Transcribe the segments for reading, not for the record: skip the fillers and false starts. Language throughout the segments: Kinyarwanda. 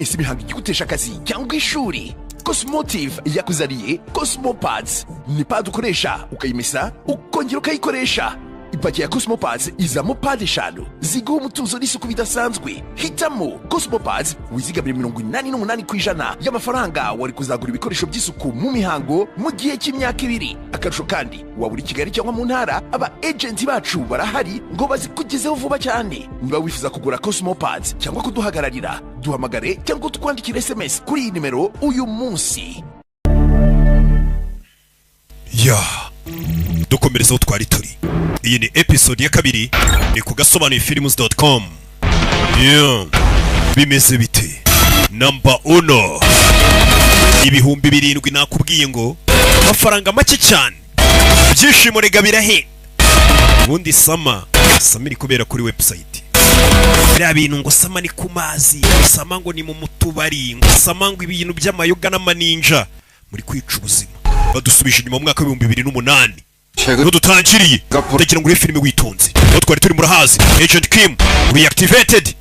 ese imihango igutesha akazi cyangwa ishuri? Cosmotive yakuzaniye Cosmopads. Ni pad ukoresha ukayimesa ukongera ukayikoresha. Ipaki ya Cosmopads izamo pad 5 ziguha umutuzo n'isuku bidasanzwe. Hitamo Cosmopads wizigamira 88% y'amafaranga wari kuzagura ibikoresho by'isuku mu mihango mu gihe cy'imyaka 2. Akarusho kandi waburi Kigali cyangwa mu ntara, aba agent bacu barahari ngo bazikugezeho vuba cyane. Niba wifuza kugura Cosmopads cyangwa kuduhagararira, duhamagare cyangwa twandikire SMS kuri iyi nimero uyu munsi. Dukomereza aho twari turi. Iyi ni episode ya 2 ni ku gasobanuyefilms.com. Bimeze bite? Number 1. Ibihumbi 7 nakubwiye ngo amafaranga make cyane. Byishimo rega birahe. Ubundi sama iri kubera kuri website. Bya bintu ngo sama ni ku mazi, sama ngo ni mu mutubari, ngo sama ngo ibintu by'amayoga n'amaninja muri kwica ubuzima. Badusubije inyuma mu mwaka wa 2008. Ngo dutangiriye ndagira ngo filime witonze. Ngo twari turi murahazi Agent Kim reactivated.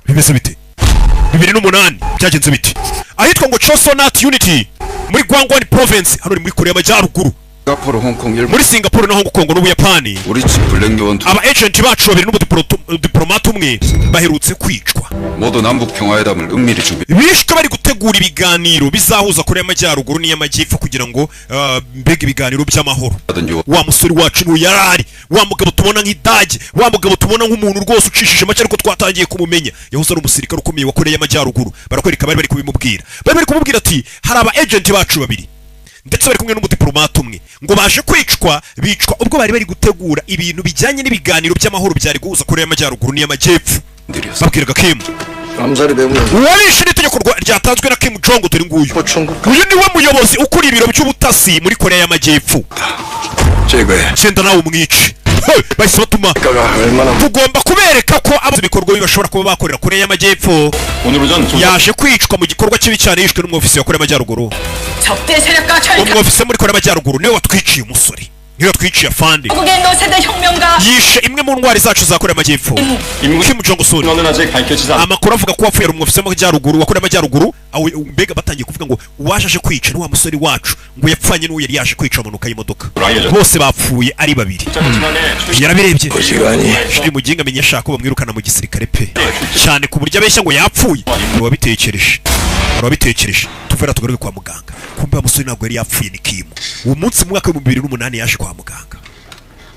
Bimeze bite? 2008 byagenze bite? Ahitwa ngo Chosonat Unity muri Gwangwani province, hano muri Korea y'Amajyaruguru. Muri Singapore na Hong Kong n'Ubuyapani. Aba agent bacu babiri n'umudiplomate umwe baherutse kwicwa. Bishwe bari gutegura ibiganiro bizahuza Korea y'Amajyaruguru n'iy'Amajyepfo kugira ngo mbega ibiganiro by'amahoro. Wa musore wacu n'uyu yarari, wa mugabo tubona nk'idage, wa mugabo tubona nk'umuntu rwose ucishije make ariko twatangiye kumumenya. Yahoze ari umusirikare ukomeye wa Korea y'Amajyaruguru. Barakwereka bari kubimubwira. Bari kumubwira ati hari aba agent bacu babiri ndetse bari kumwe n'umudiplomate umwe ngo baje kwicwa ubwo bari gutegura ibintu bijyanye n'ibiganiro by'amahoro byari guhuza Korea y'Amajyaruguru n'iy'Amajyepfo. Babwiraga Kim uwarishe n'itegeko ryatanzwe na Kim Jong dore nguyu. Uyu niwe muyobozi ukuri ibiro by'ubutasi muri Korea y'Amajyepfo. Cyenda nawe umwice. Bahise batuma tugomba kubereka ko abazibikorwa bibashobora kuba bakorera Korea y'Amajyepfo. Yaje kwicwa mu gikorwa kibi cyane yishwe n'umwofisi wa Korea y'Amajyaruguru. Umwofisi muri Korea y'Amajyaruguru niwe watwiciye umusore. Niyo twiciye afande. Yishe imwe mu ndwara zacu za Korea y'Amajyepfo. Kim Jong Un. Amakuru avuga ko wapfuye umwofisi w'Amajyaruguru wa Korea y'Amajyaruguru. Awe mbega batangiye kuvuga ngo uwaje kwica ni wa musore wacu ngo yapfanye n'uwo yari yaje kwica amanuka y'imodoka. Bose bapfuye ari babiri. Yarabirebye. Shiri muginga amenyesha ko bamwirukana mu gisirikare pe. Cyane ku buryo abeshya ngo yapfuye. Wabitekereje. Tuvera tugaruke kwa muganga. Kumbe umusore ntabwo yari yapfuye ni Kim. Uwo munsi mu mwaka wa 2008 yaje kwa muganga.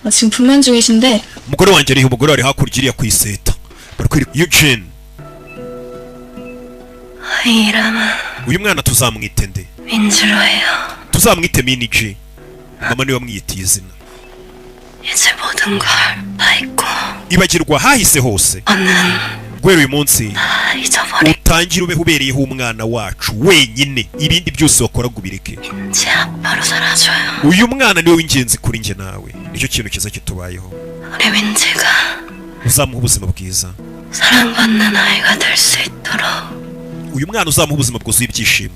지금 분명 중이신데. umugore wanjye ari umugore ari hakurya iriya kwiseta. Barakwereka Eugene. Uyu mwana tuzamwite nde? 민주로예요. tuzamwite Miniji. Mama niwe wamwitiye izina. 이제 모든 걸 다 잊고. Ibagirwa hahise hose. Gwera uyu munsi utangira ube hubereyeho umwana wacu wenyine, ibindi byose wakoraga ubireke. Uyu mwana niwe w'ingenzi kuri njye nawe, nicyo kintu kiza kitubayeho. Uzamuha ubuzima bwiza, uyu mwana uzamuha ubuzima bwuzuye ibyishimo.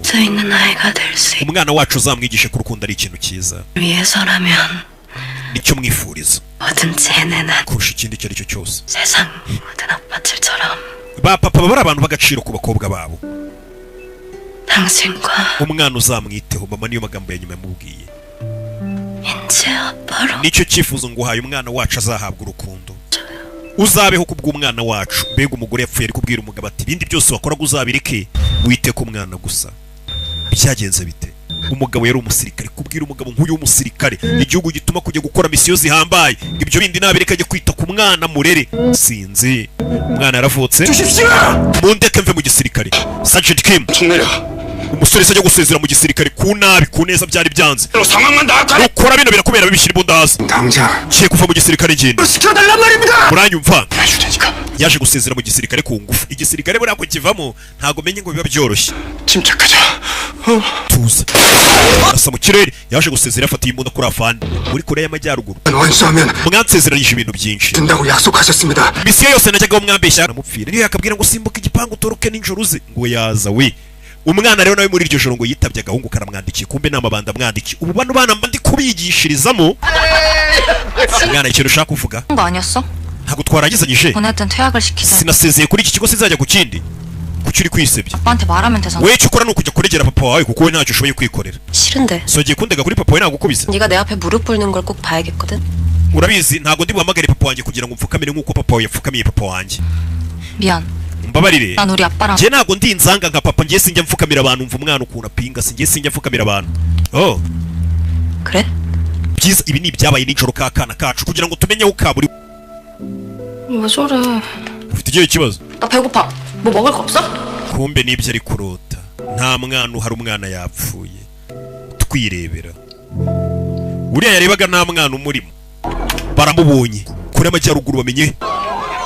Umwana wacu uzamwigishe ko urukundo ari ikintu cyiza, nicyo mwifuriza kurusha ikindi icyo ari cyo cyose. Ba papa bari abantu b'agaciro ku bakobwa babo. Umwana uzamwiteho, mama niyo magambo ya nyuma yamubwiye. Nicyo cyifuzo ngo uhaye umwana wacu azahabwa urukundo. Uzabeho kubw'umwana wacu. Mbega umugore yapfuye ari kubwira umugabo ati ibindi byose wakoraga uzabireke, wite ku mwana gusa. Byagenze bite? Umugabo yari umusirikare, kubwira umugabo nk'uyu w'umusirikare igihugu gituma kujya gukora misiyo zihambaye, ibyo bindi nabireka ajya kwita ku mwana murere. Sinzi umwana yaravutse mundeke mve mu gisirikare. Sergeant Kim umusore sajya gusezera mu gisirikare ku nabi ku neza byari byanze. Ukora bino birakubera bibishyira ibundazi. Kiye kuva mu gisirikare ngende. Muranyumva? Yaje gusezera mu gisirikare ku ngufu. Igisirikare buri ako kivamo ntago menye ngo biba byoroshye. Tuza asa mu kirere. Yaje gusezera afata imbunda kuri afande muri Korea y'Amajyaruguru. Mwansezeranyije ibintu byinshi. Misiyo yose najyaga mwambeshya namupfira. Niyo yakabwira ngo simbuka igipangu toroke ninjoro uze ngo yaza we. Umwana rero nawe muri iryo joro ngo yitabye agahungu karamwandikiye, kumbe namabanda mwandikiye. Ubu bano bana mba ndi kubigishirizamo. Umwana ikintu ushaka kuvuga ntabwo twaragizanyije. Sinasezeye kuri iki kigo sizajya ku kindi. kuki uri kwisebya 오빠한테 말하면 되잖아. we icyo ukora ni ukujya kuregera papa wawe kuko we ntacyo ushoboye kwikorera 싫은데. sogeye kundega kuri papa wawe nagukubise 네가 내 앞에 무릎 꿇는 걸 꼭 봐야겠거든. urabizi ntabwo ndi buhamagare papa wanjye kugira ngo mfukamire nk'uko papa wawe yapfukamiye papa wanjye 미안. mbabarire 난 우리 아빠랑 njye ntabwo ndi inzanga nka papa njye sinjya mfukamira abantu mva umwana ukuntu apinga sinjye sinjya mfukamira abantu oh 그래? byiza ibi ni ibyabaye nijoro k'akana kacu kugira ngo tumenye aho kaburi 왜 저래? ufite ikihe kibazo 나 배고파. 뭐 먹을 거 없어? kumbe nibyo ari kurota nta mwana uhari umwana yapfuye twirebera uriya yarebaga nta mwana umurimo baramubonye Korea y'Amajyaruguru bamenye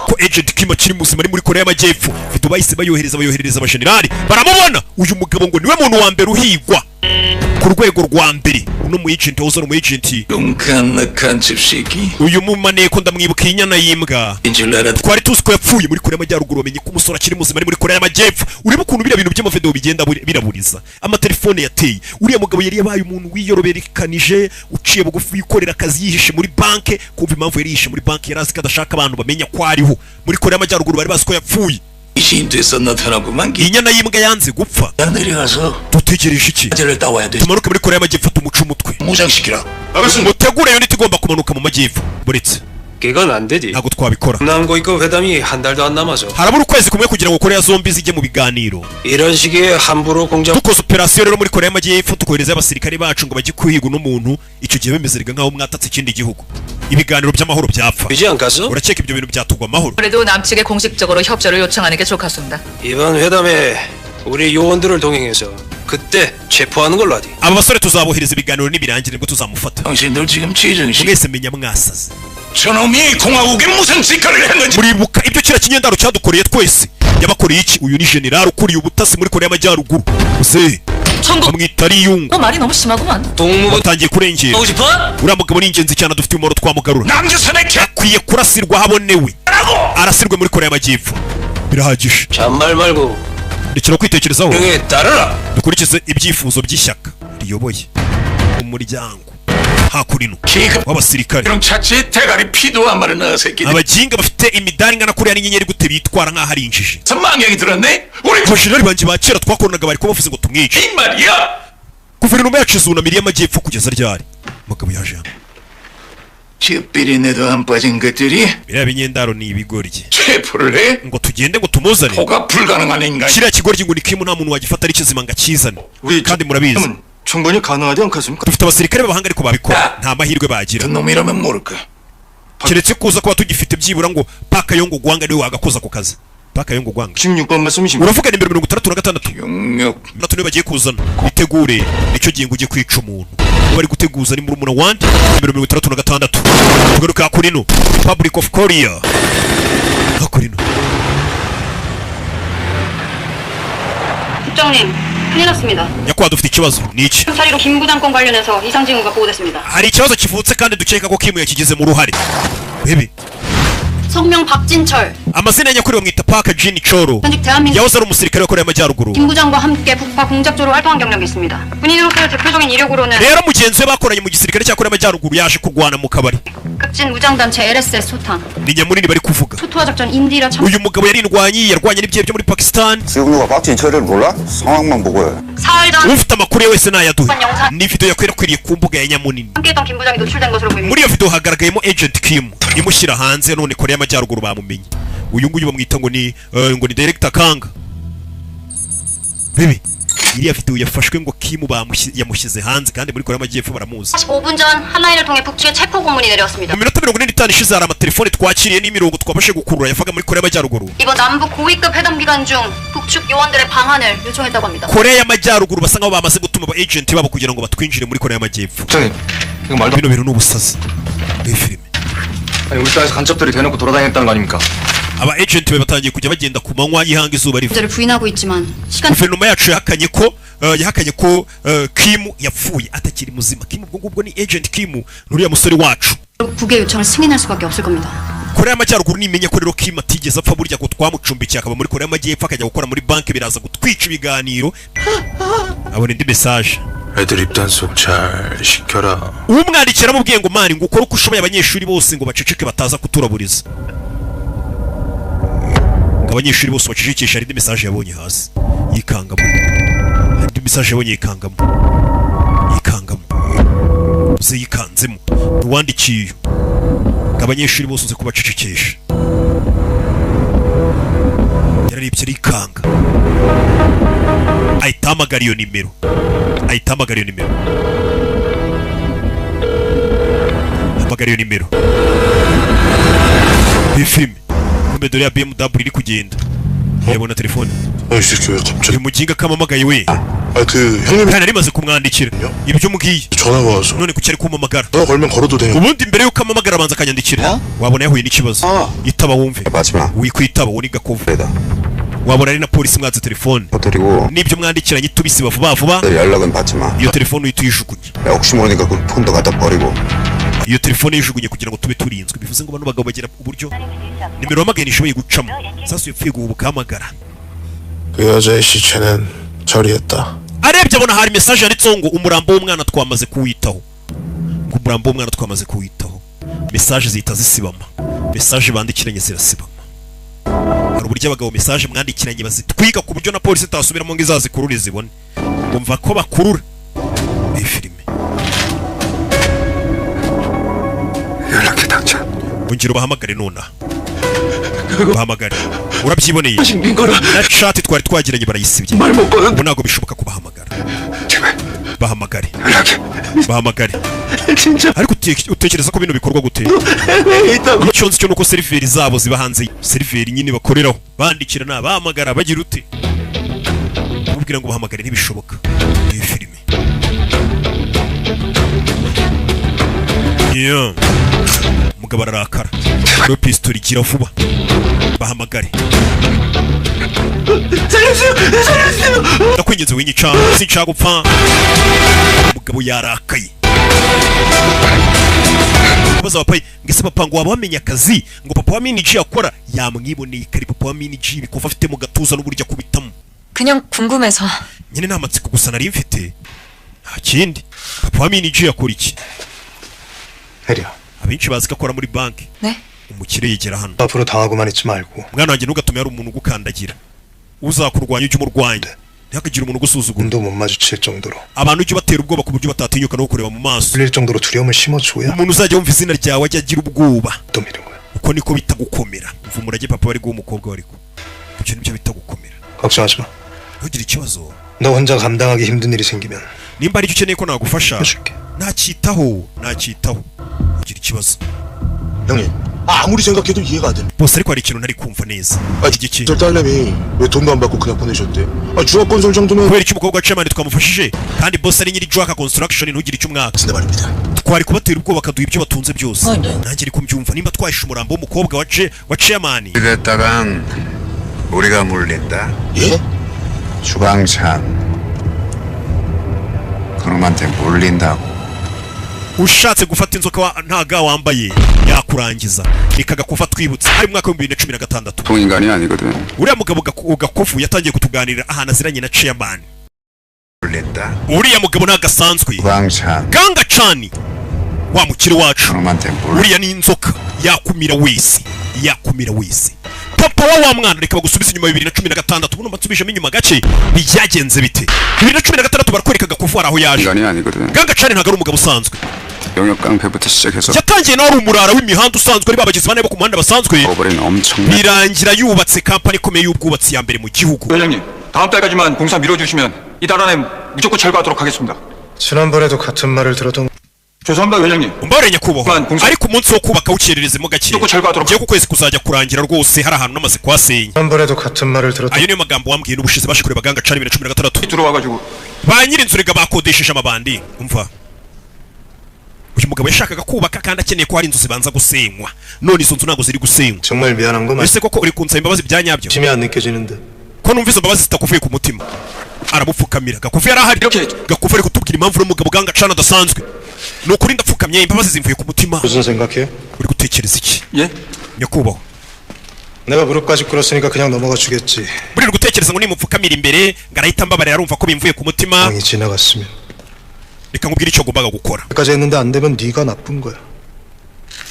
ko agent Kim akiri muzima ari muri Korea y'Amajyepfo video bahise bayohereza abajenerali baramubona uyu mugabo ngo niwe muntu wa mbere uhigwa ku rwego rwa mbere uno mu agent wazo mu agent 용감한 집시기 uyu mumaneko ndamwibuka inyana yimbwa 인줄라라 twari tuzi ko yapfuye muri Korea y'Amajyaruguru bamenye ko umusore akiri muzima ari muri Korea y'Amajyepfo ureba ukuntu biriya bintu by'amavideo bigenda biraburiza amatelefone yateye uriya mugabo yari yabaye umuntu wiyoroberekanije uciye bugufi yikorera akazi yihishe muri banke kumva impamvu yari yihishe muri banke yari azi ko adashaka abantu bamenya ko ariho muri Korea y'Amajyaruguru bari bazi ko yapfuye 이신돼서 나타나고만 inyana yimbwa yanze gupfa 내려가서 dutegereje iki 애들을 따와야 돼 tumanuke muri Korea y'Amajyepfo tumuca umutwe 무장시키라 mutegure yo ntigomba kumanuka mu majyepfo buretse 그건 안 되지. ntabwo twabikora 남고이급 회담이 한 달도 안 남아서 harabura ukwezi kumwe kugira ngo Korea zombi zijye mu biganiro 이런 식의 함부로 공작 dukoze operasiyo rero muri Korea y'Amajyepfo tukohereza abasirikare bacu ngo bajye kuhiga n'umuntu icyo gihe bemezerega nkaho mwatatse ikindi gihugu ibiganiro by'amahoro byapfa 되지 않겠어? urakeka ibyo bintu byatugwa amahoro 그래도 남측에 공식적으로 협조를 요청하는 게 좋겠습니다. 이번 회담에 우리 요원들을 동행해서 그때 체포하는 걸로 하지. aba basore tuzabohereza ibiganiro nibirangira nibwo tuzamufata 당신들 지금 지정식 mwese menya mwasaze 저놈이 공화국에 무슨 짓거리를 했는지 muribuka ibyo kira kinyendaro cyadukoreye twese yabakoreye iki uyu ni general ukuriye ubutasi muri Korea y'Amajyaruguru uze 천국 bamwita Riyung 너 말이 너무 심하구만. 동무부 batangiye kurengera 하고 싶어? uriya mugabo ni ingenzi cyane dufite umumaro twamugarura 남조선의 akwiye kurasirwa habonewe arasirwe muri Korea y'Amajyepfo birahagije 잔말 말고 rekera kwitekerezaho 명에 따르라. dukurikize ibyifuzo by'ishyaka riyoboye umuryango hakurino 기급 w'abasirikare 이런 차치 대가리 피도 안 마른 새끼들 abajinga bafite imidari ingana kuriya n'inyenyeri gute bitwara nk'aho ari injiji 선망경이 들었네 우리 abajenerali banjye ba kera twakoranaga bari kuba bavuze ngo tumwice 이 말이야 guverinoma yacu izunamira iy'amajyepfo kugeza ryari umugabo yaje hano 쥐비린내도 안 빠진 것들이 biriya binyendaro ni ibigoryi 체포를 해? ngo tugende ngo tumuzane 포가 불가능한 인간 kiriya kigoryi ngo ni kimu nta muntu wagifata ari kizima ngo akizane kandi murabizi 충분히 가능하지 않겠습니까? dufite abasirikare b'abahanga ariko babikora nta mahirwe bagira 그 놈이라면 모를까 keretse kuza kuba tugifite byibura ngo paka yongo gwanga niwe wagakoza ku kazi paka yongo gwanga 16번 말씀이십니까? uravuga nimero 66 용역 natwe niwe bagiye kuzana bitegure nicyo gihe ngo ujye kwica umuntu uwo bari guteguza ni murumuna wandi nimero 66 tugaruka kurino Republic of Korea hakurino 국장님, 큰일 났습니다. nyakwa dufite ikibazo ni iki 사리로 김 부장권 관련해서 이상 징후가 보고됐습니다. hari ikibazo kivutse kandi dukeka ko Kim yakigizemo uruhare bebe 성명 박진철, amazina nyakuri bamwita Park Jin Choro 현직 대한민국 yahoze ari umusirikare wa Korea y'Amajyaruguru 김 부장과 함께 북파 공작조로 활동한 경력이 있습니다. 군인으로서의 대표적인 이력으로는 rero mugenzi we bakoranye mu gisirikare cya Korea y'Amajyaruguru yaje kurwana mu kabari 급진 무장단체 LSS 소탕, ni nyamunini bari kuvuga 초토화 작전 인디라 참 uyu mugabo yari indwanyi yarwanye n'ibyehe byo muri Pakistan 수용료가 박진철을 몰라? 상황만 보고 해. 사흘 전 ufite amakuru ye wese nayaduhe ni video yakwirakwiriye ku mbuga ya nyamunini 함께했던 김 부장이 노출된 것으로 보입니다. muri iyo video hagaragayemo agent Kim imushyira hanze none Korea y'Amajyaruguru bamumenye uyu nguyu bamwita ngo ni director Kanga bebe iriya video yafashwe ngo Kim yamushyize hanze kandi muri Korea y'Amajyepfo baramuzi 45분 전 한라인을 통해 북측에 체포 공문이 내려왔습니다. mu minota 45 ishize hari amatelefone twakiriye n'imirongo twabashe gukurura yavaga muri Korea y'Amajyaruguru 이번 남북 고위급 회담 기간 중 북측 요원들의 방한을 요청했다고 합니다. Korea y'Amajyaruguru basa nkaho bamaze gutuma aba agent babo kugira ngo batwinjire muri Korea y'Amajyepfo 국장님, 이거 말도 bino bintu ni ubusazi ni filime 아니 우리 땅에서 간첩들이 대놓고 돌아다녔다는 거 아닙니까? aba agent be batangiye kujya bagenda ku manywa y'ihanga izuba riva 문제를 부인하고 있지만 시간 guverinoma yacu yahakanye ko Kim yapfuye atakiri muzima Kim ubwo ngubwo ni agent Kim nuriya musore wacu 북의 요청을 승인할 수밖에 없을 겁니다. Korea y'Amajyaruguru nimenya ko rero Kim atigeze apfa burya ngo twamucumbikiye akaba muri Korea y'Amajyepfo akajya gukora muri banki biraza gutwica ibiganiro abona indi message 애들 입단속 잘 시켜라 umwandikira amubwiye ngo mani ngo ukore uko ushoboye abanyeshuri bose ngo baceceke bataza kuturaburiza abanyeshuri bose bacishikisha hari indi message yabonye hasi yikangamo, hari indi message yabonye yikangamo uze yikanzemo uwandikiye abanyeshuri bose uze kubacicikisha yararebye rikanga ahita hamagara iyo nimero bifime kumbe dore ya BMW iri kugenda yabona telefone 이 새끼 왜 갑자기 uyu muginga kamamagaye we 그 형님이 kandi rimaze kumwandikira ibyo umubwiye 전화가 와서 none kuki ari kumamagara 전화 걸면 걸어도 되냐 ubundi mbere yuko amamagara abanza akanyandikira wabona yahuye n'ikibazo itaba wumve 마지막 wikwitaba uwo ni gakovu 그래다 wabona ari na polisi mwaze telefone 호텔이고 n'ibyo mwandikiranye tubisiba vuba 연락은 받지마 iyo telefone uhita uyijugunye 혹시 모르니까 그 폰도 갖다 버리고 iyo telefone yijugunye kugira ngo tube turinzwe bivuze ngo bano bagabo bagira uburyo nimero wamagaye nishoboye gucamo sasa yapfuye guhubuka hamagara 그 여자의 시체는 처리했다 arebye abona hari message yanditseho ngo umurambo w'umwana twamaze kuwitaho message zihita zisibama message bandikiranye zirasibama hari uburyo abagabo message mwandikiranye bazitwiga ku buryo na polisi itasubiramo ngo izazikurure zibone umva ko bakurura iyi filime 연락해 당장 ongera ubahamagare nonaha bahamagare urabyiboneye 민거라 na chat twari twagiranye barayisibye 말 못 거는 ubu ntabwo bishoboka kubahamagara 제발 bahamagare 연락해 진짜 ariko utekereza ko bino bikorwa gute icyo nzi cyo nuko seriveri zabo ziba hanze seriveri nyine bakoreraho bandikirana bahamagara bagira ute mubwira ngo bahamagare ntibishoboka iyi filime umugabo ararakara no pistori gira vuba bahamagare ndakwinginze winyica sinshaka gupfa umugabo yarakaye baza papai ngese papa ngo waba wamenye akazi ngo papa wa Mini G akora yamwiboneye kari papa wa Mini G bikofa afite mu gatuza n'uburyo akubitamo 그냥 궁금해서. nyine nta matsiko gusa nari mfite nta kindi papa wa Mini G yakora iki 혜리야 abenshi bazi ko akora muri banki 네? umukire yegera hano 앞으로 당하고만 있지 말고 mwana wanjye ntugatume hari umuntu ugukandagira uzakurwanya ujye umurwanya ntihakagire umuntu ugusuzugura 눈도 못 마주칠 정도로 abantu ujye ubatera ubwoba ku buryo batatinyuka no kureba mu maso 풀릴 정도로 두려움을 심어줘야 umuntu uzajya wumva izina ryawe ajya agira ubwoba 또 믿는 거야 uko niko bita gukomera umva umurage papa bari guha umukobwa wariko ibyo nibyo bita gukomera 걱정하지 마 ntugire ikibazo 너 혼자 감당하기 힘든 일이 생기면 nimba ari icyo ukeneye ko nagufasha 해줄게 nacyitaho ntugire ikibazo 형님 아무리 생각해도 이해가 안 돼. bose ariko hari ikintu ntari kumva neza igiki 저 딸내미 왜 돈도 안 받고 그냥 보내셨대? 중학건설 정도면 kubera icyo umukobwa wacamani twamufashije kandi boss ari nyiri Jwaka Construction ntugire icyo umwaka 진짜 말입니다. twari kubatera ubwoba bakaduha ibyo batunze byose nanjye ariko mbyumva nimba twahishe umurambo w'umukobwa wa chairman 이랬다간 우리가 물린다 예? 주방찬 그놈한테 물린다고 ushatse gufata inzoka ntaga wambaye yakurangiza nikagakufa twibutse hari mwaka wa 2016 통인간이 아니거든 uriya mugabo gakofu yatangiye kutuganirira ahantu aziranye na chairman 물린다 uriya mugabo nagasanzwe 주방찬 ganga cani wa mukire wacu 그놈한테 물린다 uriya ni inzoka yakumira wese papa wa mwana reka bagusubiza inyuma 2016 ubuno matsubijemo inyuma gace byagenze bite 2016 barakwereka gakufu araho yaje 인간이 아니거든 ganga cani ntago ari umugabo usanzwe 영역 깡패부터 시작해서 yatangiye nawe ari umurara w'imihanda usanzwe ari babagizi bane bo ku muhanda basanzwe 버버린 엄청난 birangira yubatse kampani ikomeye y'ubwubatsi ya mbere mu gihugu 회장님, 다음 달까지만 공사 미뤄주시면 이달 안에 무조건 철거하도록 하겠습니다. 지난번에도 같은 말을 들었던 죄송합니다, 회장님. umbabarire nyakubahwa 공사- ariko umunsi wo kubaka wukererezemo gake 무조건 철거하도록 ngiye ku kwezi kuzajya kurangira rwose hari ahantu namaze kuhasenya 지난번에도 같은 말을 들었던 ayo niyo magambo wambwiye n'ubushize bashe kureba ganga cani 2016 들어와가지고 ba nyir'inzu rega bakodesheje amabandi umva uyu mugabo yashakaga kubaka kandi akeneye ko hari inzu zibanza gusenywa none izo nzu ntabwo ziri gusenywa 정말 미안한 거 ese koko uri kunsaba imbabazi bya nyabyo 말씀이 안 느껴지는데 ko numva izo mbabazi zitakuvuye ku mutima aramupfukamira gakufu yari ahari 이렇게 gakufu ari kutubwira impamvu n'umugabo ganga cana adasanzwe ni ukuri ndapfukamye imbabazi zimvuye ku mutima 무슨 생각해? uri gutekereza iki 예? nyakubahwa 내가 무릎까지 꿇었으니까 그냥 넘어가 주겠지 buri gutekereza ngo nimupfukamira imbere ngo arahita ambabarira arumva ko bimvuye ku mutima 방이 지나갔으면 reka nkubwire icyo ngombaga gukora 여기까지 했는데 안 되면 네가 나쁜 거야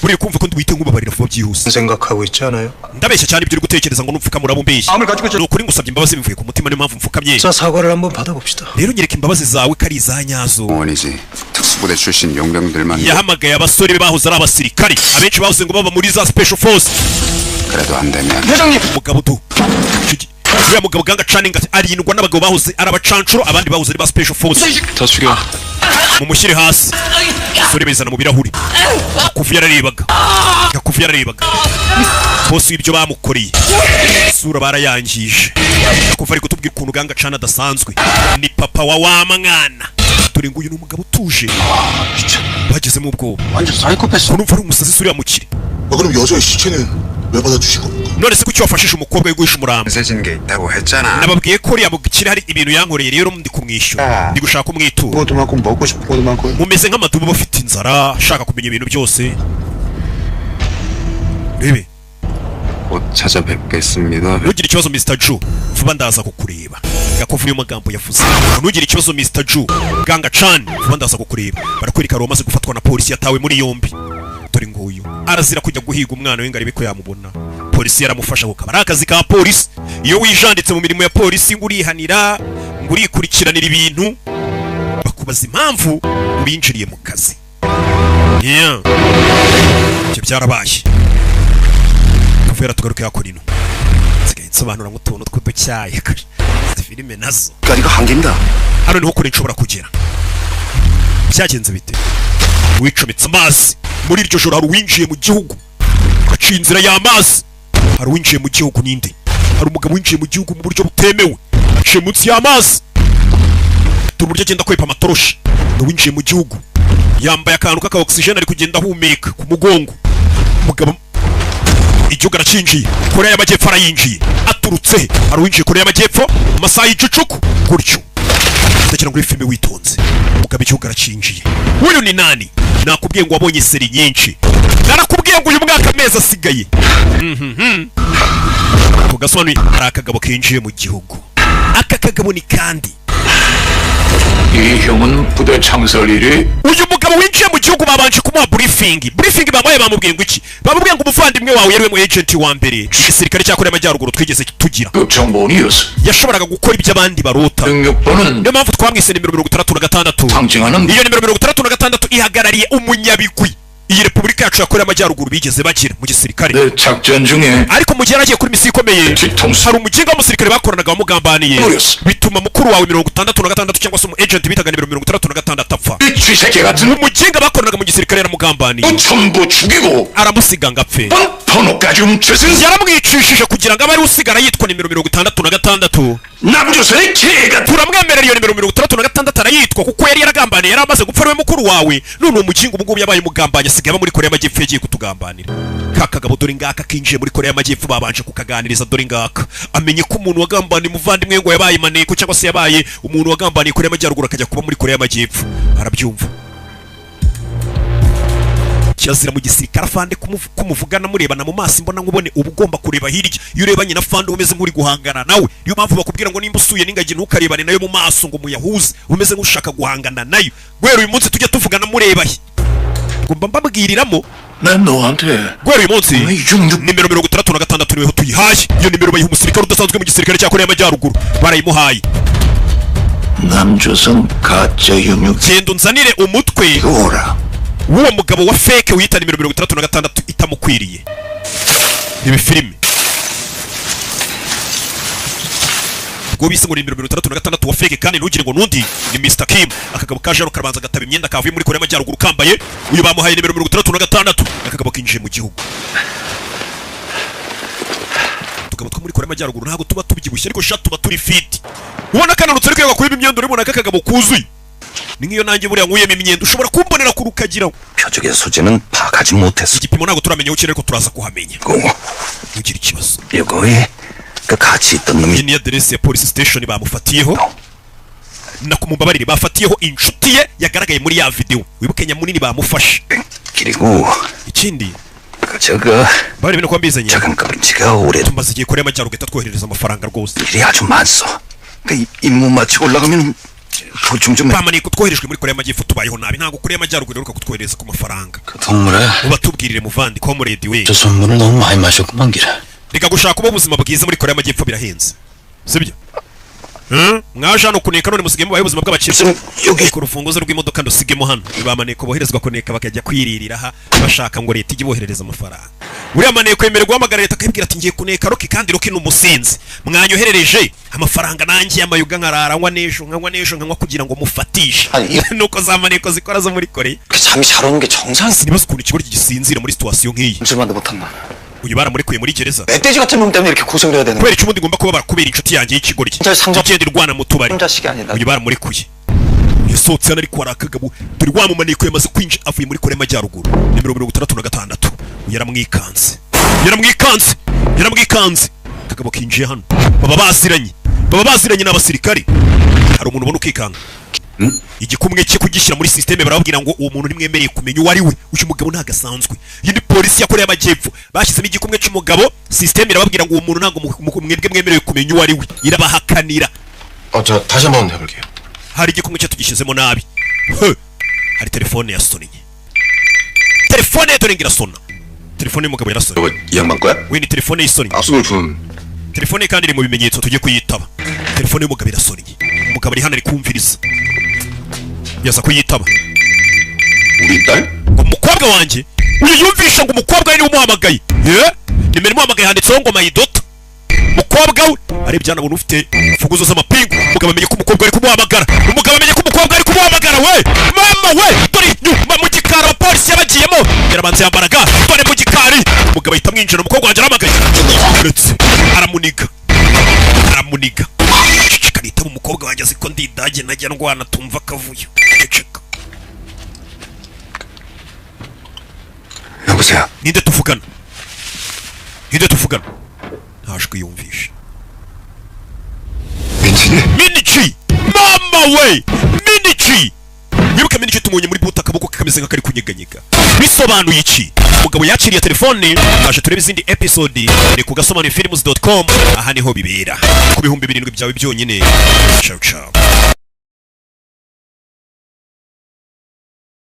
buriya kumva ko ndwite nkubabarira vuba byihuse 생각하고 있지 않아요? ndabeshya cyane ibyo uri gutekereza ngo numfukamura bumbeshya 마음을 가지고 ni ukuri ngusabye imbabazi bivuye ku mutima niyo mpamvu mfukamye 자, 사과를 한번 받아봅시다. rero nyereka imbabazi zawe ko ari iza nyazo 공원이지. 특수부대 출신 용병들만. yahamagaye abasore be bahoze ari abasirikari abenshi bahoze ngo baba muri za special force 그래도 안 되면 umugabo du uriya mugabo ganga caninga arindwa n'abagabo bahoze ari abacancuro abandi bahoze ari ba special force 더 숙여. mumushyire hasi abasore bezana mu birahuri gakufi yararebaga bose ibyo bamukoreye isura barayangije gakufi ari kutubwira ukuntu ganga cana adasanzwe ni papa wa mwana dore ngo uyu ni umugabo utuje bagezemo ubwoba 완전 사이코패스. urumva ari umusazi uriya mukire 그럼 여자의 시체는 왜 받아주신 겁니까? none se kuki wafashije umukobwa we guhisha umurambo 세진 게 있다고 했잖아. nababwiye ko uriya mukire hari ibintu yankoreye rero ndi kumwishyura ndi gushaka kumwitura 그것도 많고 먹고 싶은 것도 많고. mumeze nk'amadubu bafite inzara ashaka kumenya ibintu byose rebe 곧 찾아뵙겠습니다. ntugire ikibazo Mr. Ju vuba ndaza kukureba gakovu niyo magambo yavuze ntugire ikibazo Mr. Ju ganga Chan vuba ndaza kukureba barakwereka ari umaze gufatwa na polisi yatawe muri yombi dore nguyu arazira kujya guhiga umwana we ngo arebe ko yamubona polisi yaramufasha kuko ari akazi ka polisi iyo wijanditse mu mirimo ya polisi ngo urihanira ngo urikurikiranira ibintu bakubaza impamvu ubinjiriye mu kazi yeah ibyo byarabaye kuvera tugaruke yakora ino sigaye nsobanura mu tuntu tw'uducyaye filime nazo 그러니까 한계입니다. hano niho kure nshobora kugera byagenze bite wicometse amazi muri iryo joro hari uwinjiye mu gihugu aciye inzira y'amazi hari uwinjiye mu gihugu n'indi hari umugabo winjiye mu gihugu mu buryo butemewe aciye munsi y'amazi dore uburyo agenda kwepa amatoroshi ni uwinjiye mu gihugu yambaye akantu k'aka oxygen ari kugenda ahumeka ku mugongo umugabo igihugu aracinjiye Korea y'Amajyepfo arayinjiye aturutse hari uwinjiye Korea y'Amajyepfo mu masaha y'igicuku gutyo ndakira ngo filime witonze umugabo igihugu aracinjiye uyu ni nani nakubwiye ngo wabonye seri nyinshi narakubwiye ngo uyu mwaka amezi asigaye kugasobanura hari akagabo kinjiye mu gihugu aka kagabo ni kandi 이 형은 부대 창설일이 uyu mugabo winjiye mu gihugu babanje kumuha briefing babaye bamubwiye ngo iki bamubwiye ngo umuvandimwe wawe yariwe mu agent wa mbere igisirikare cya Korea y'Amajyaruguru twigeze tugira 급정보원이었어. yashoboraga gukora ibyo abandi barota 능력번은 niyo mpamvu twamwise nimero 66 상징하는 iyo nimero 66 ihagarariye umunyabigwi iyi repubulika yacu ya Korea y'Amajyaruguru bigeze bagira mu gisirikare 내 작전 중에 ariko mu gihe yaragiye kuri misiyo ikomeye 뒤통수 hari umuginga w'umusirikare bakoranaga wamugambaniye Glorious. bituma mukuru wawe 66 cyangwa se umu agent bitaga nimero 66 apfa 이 쥐새끼 같은 umuginga bakoranaga mu gisirikare yaramugambaniye 전부 죽이고 aramusiga ngo apfe 번호까지 훔쳐서 yaramwicishije kugira ngo abe ari usigara yitwa nimero 66 남조선의 개가 turamwemerera iyo nimero 66 arayitwa kuko yari yaragambaniye yari amaze gupfa ariwe mukuru wawe none uwo muginga ubu ngubu yabaye umugambanyi asigaye aba muri Korea y'Amajyepfo yagiye kutugambanira ka kagabo dore ngaka kinjiye muri Korea y'Amajyepfo babanje kukaganiriza dore ngaka amenye ko umuntu wagambaniye umuvandimwe ngo yabaye maneko cyangwa se yabaye umuntu wagambaniye Korea y'Amajyaruguru akajya kuba muri Korea y'Amajyepfo arabyumva kirazira mu gisirikare afande kumuvugana murebana mu maso imbona nkubone uba ugomba kureba hirya iyo urebanye na fande umeze nk'uri guhangana nawe niyo mpamvu bakubwira ngo nimba usuye n'ingagi ntukarebane nayo mu maso ngo muyahuze umeze nk'ushaka guhangana nayo guhera uyu munsi tujya tuvugana murebahe ngomba mbabwiriramo 난 너한테 guhera uyu munsi nimero 66 niweho tuyihaye iyo nimero bayiha umusirikare udasanzwe mu gisirikare cya Korea y'Amajyaruguru barayimuhaye 남조선 가짜 영역 genda unzanire umutwe 오라 w'uwo mugabo wa fake wita nimero 66 itamukwiriye ibi filime ubwo bise ngo nimero 66 wa fake kandi ntugire ngo nundi ni Mr. Kim akagabo kaje aro karabanza gataba imyenda kavuye muri Korea y'Amajyaruguru kambaye uyu bamuhaye nimero 66 akagabo kinjiye mu gihugu tugabo two muri Korea y'Amajyaruguru ntago tuba tubyibushye ariko sha tuba turi fit ubona kananutse ariko yakora imyenda urimo naka kagabo kuzuye ni nk'iyo nanjye buriya nkuyemo imyenda ushobora kumbonera ku rukagiraho 표적의 소재는 파악하지 못했어. igipimo ntabwo turamenya ukiri ariko turaza kuhamenya ntugire ikibazo 여거에 그 같이 있던 iyi 놈이 ni aderesi ya polisi station bamufatiyeho nakumumbabarire bafatiyeho inshuti ye yagaragaye muri ya video wibuke nyamunini bamufashe 그리고 ikindi 그 저거 bari bino kwambizanye 작은 껍질지가 오래 tumaze igihe Korea y'Amajyaruguru itatwoherereza amafaranga rwose 일이 아주 많소. 그 임무 마치고 올라가면 보충 좀 해. bamaneko twoherejwe muri Korea y'Amajyepfo tubayeho nabi ntago Korea y'Amajyaruguru iruka kutwohereza ku mafaranga 그 동물에 ubatubwirire muvandi comrade we 저 선물을 너무 많이 마셨구만 기라. reka gushaka ubuzima bwiza muri Korea y'Amajyepfo birahenze sibyo mwaje hano kuneka none musigemo ubuzima bw'abakire ku rufunguzo rw'imodoka ndusigemo hano bamaneko boherezwa kuneka bakajya kwiririra aha bashaka ngo leta ijye boherereza amafaranga uriya maneko yemererwa guhamagara leta akabwira ati ngiye kuneka Roki kandi Roki n'umusinzi mwanyoherereje amafaranga nanjye y'amayuga nkarara nkanywa n'ejo nkanywa kugira ngo mufatishe nuko za maneko zikora zo muri Korea 잠이 잘 오는 게 정상이지. nibaza ukuntu ikigo gisinzira muri situation nk'iyi 무슨만도 못한다. uyu baramurekuye muri gereza 멧돼지 같은 놈 때문에 이렇게 고생을 해야 되는 kubera icyo ubundi ngomba kuba barakubera inshuti yanjye y'ikigori kigenda irwana mu tubari 자식이 아니다. uyu baramurekuye yasohotse hano ariko hari akagabo turi wa mumaneko yamaze kwinjira avuye muri Korea y'Amajyaruguru nimero 66 yaramwikanze akagabo kinjiye hano baba baziranye n'abasirikari hari umuntu ubona ukikanga igikumwe cye kugishyira muri systeme barababwira ngo uwo muntu nimwemereye kumenya uwo ari we uyu mugabo ntagasanzwe yindi polisi ya Korea y'Amajyepfo bashyizemo igikumwe cy'umugabo systeme irababwira ngo uwo muntu ntago mwebwe mwemereye kumenya uwo ari we irabahakanira 저 다시 한번 해볼게요. hari igikumwe cye tugishyizemo nabi hari telefone yasonnye telefone yatonengira sona telefone y'umugabo yarasonnye 이거 이 양반 거야? we ni telefone y'isonnye 압수물품. telefone kandi iri mu bimenyetso tujye kuyitaba telefone y'umugabo irasonnye umugabo ari hano ari kumviriza yaza kuyitaba 우리 딸? umukobwa wanjye uyu yumvisha ngo umukobwa we niwe umuhamagaye nimero imuhamagaye handitseho ngo mayidota umukobwa we arebye hano ufite imfunguzo z'amapingu umugabo amenye ko umukobwa ari kumuhamagara we mama we dore nyuma mu gikari abapolisi yabagiyemo yarabanza yambaraga dore mu gikari umugabo ahita amwinjira umukobwa wanjye aramagaye uretse aramuniga ceceka nitaba umukobwa wanjye azi ko ndidage najya ndwana tumva akavuyo ceceka 여보세요. ninde tuvugana ntajwi yumvisha Minichi mama we Minichi wibuke Minichi tumunye muri buta akaboko kameze nka kari kunyeganyega bisobanuye iki umugabo yakiriye telefone aje turebe izindi episode ni ku gasobanurifilms.com aha niho bibera ku bihumbi 7 byawe byonyine ciao